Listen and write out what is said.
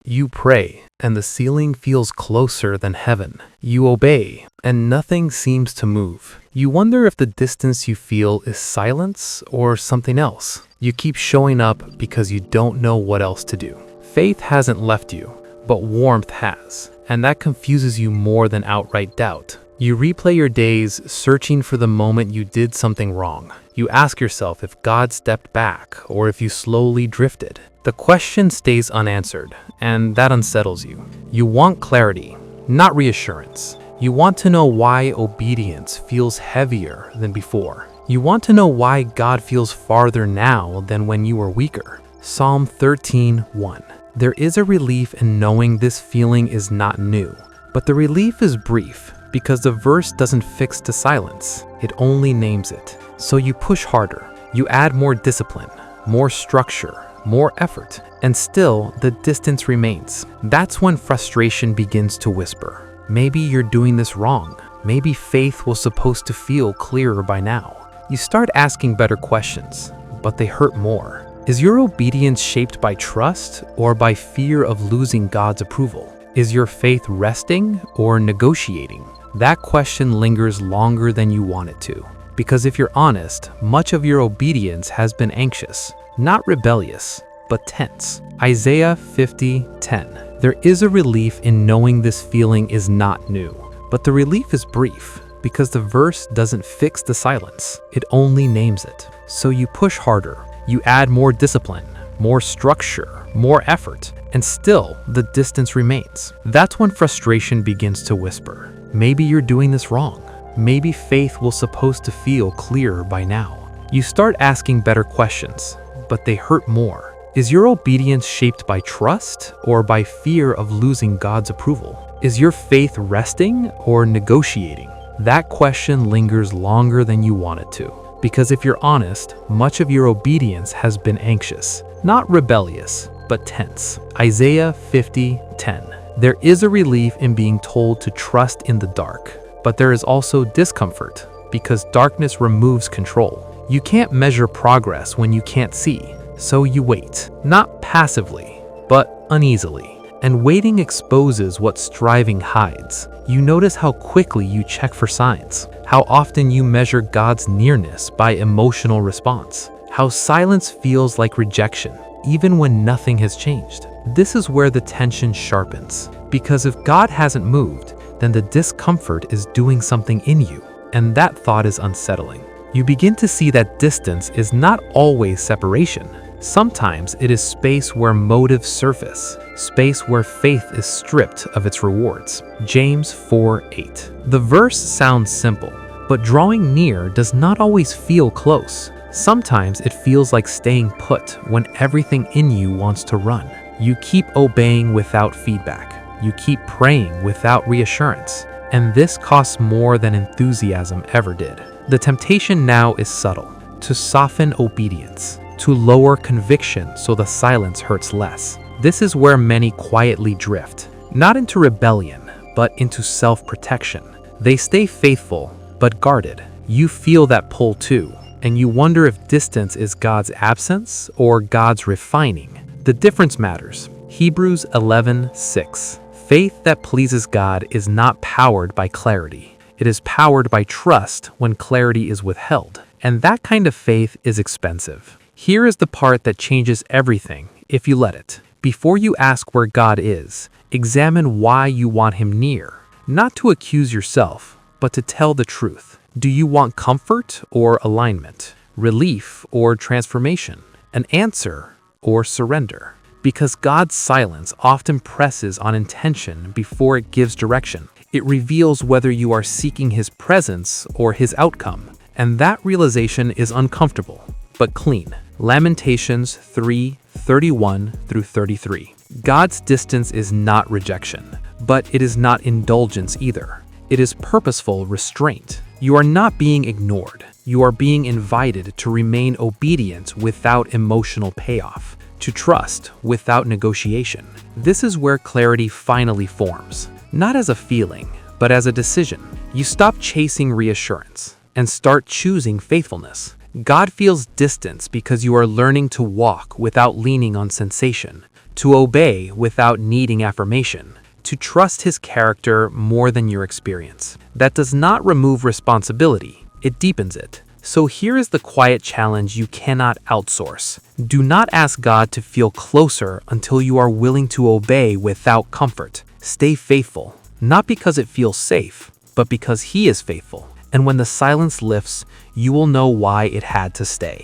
You pray, and the ceiling feels closer than heaven. You obey, and nothing seems to move. You wonder if the distance you feel is silence or something else. You keep showing up because you don't know what else to do. Faith hasn't left you, but warmth has, and that confuses you more than outright doubt. You replay your days searching for the moment you did something wrong. You ask yourself if God stepped back or if you slowly drifted. The question stays unanswered, and that unsettles you. You want clarity, not reassurance. You want to know why obedience feels heavier than before. You want to know why God feels farther now than when you were weaker. Psalm 13:1. There is a relief in knowing this feeling is not new, but the relief is brief because the verse doesn't fix to silence. It only names it. So you push harder. You add more discipline, more structure, more effort, and still the distance remains. That's when frustration begins to whisper. Maybe you're doing this wrong. Maybe faith was supposed to feel clearer by now. You start asking better questions, but they hurt more. Is your obedience shaped by trust or by fear of losing God's approval? Is your faith resting or negotiating? That question lingers longer than you want it to. Because if you're honest, much of your obedience has been anxious, not rebellious, but tense. Isaiah 50:10. There is a relief in knowing this feeling is not new, but the relief is brief because the verse doesn't fix the silence. It only names it. So you push harder. You add more discipline, more structure, more effort, and still the distance remains. That's when frustration begins to whisper. Maybe you're doing this wrong. Maybe faith was supposed to feel clearer by now. You start asking better questions, but they hurt more. Is your obedience shaped by trust or by fear of losing God's approval? Is your faith resting or negotiating? That question lingers longer than you want it to. Because if you're honest, much of your obedience has been anxious, not rebellious, but tense. Isaiah 50:10. There is a relief in being told to trust in the dark, but there is also discomfort because darkness removes control. You can't measure progress when you can't see, so you wait, not passively, but uneasily. And waiting exposes what striving hides. You notice how quickly you check for signs, how often you measure God's nearness by emotional response, how silence feels like rejection, even when nothing has changed. This is where the tension sharpens, because if God hasn't moved, then the discomfort is doing something in you, and that thought is unsettling. You begin to see that distance is not always separation. Sometimes it is space where motives surface, space where faith is stripped of its rewards. James 4:8. The verse sounds simple, but drawing near does not always feel close. Sometimes it feels like staying put when everything in you wants to run. You keep obeying without feedback. You keep praying without reassurance. And this costs more than enthusiasm ever did. The temptation now is subtle, to soften obedience, to lower conviction so the silence hurts less. This is where many quietly drift, not into rebellion, but into self-protection. They stay faithful, but guarded. You feel that pull too, and you wonder if distance is God's absence or God's refining. The difference matters. Hebrews 11:6. Faith that pleases God is not powered by clarity. It is powered by trust when clarity is withheld. And that kind of faith is expensive. Here is the part that changes everything if you let it. Before you ask where God is, examine why you want him near. Not to accuse yourself, but to tell the truth. Do you want comfort or alignment? Relief or transformation? An answer or surrender? Because God's silence often presses on intention before it gives direction. It reveals whether you are seeking his presence or his outcome. And that realization is uncomfortable, but clean. Lamentations 3:31-33. God's distance is not rejection, but it is not indulgence either. It is purposeful restraint. You are not being ignored. You are being invited to remain obedient without emotional payoff, to trust without negotiation. This is where clarity finally forms, not as a feeling, but as a decision. You stop chasing reassurance and start choosing faithfulness. God feels distance because you are learning to walk without leaning on sensation, to obey without needing affirmation, to trust his character more than your experience. That does not remove responsibility, it deepens it. So here is the quiet challenge you cannot outsource. Do not ask God to feel closer until you are willing to obey without comfort. Stay faithful, not because it feels safe, but because He is faithful. And when the silence lifts, you will know why it had to stay.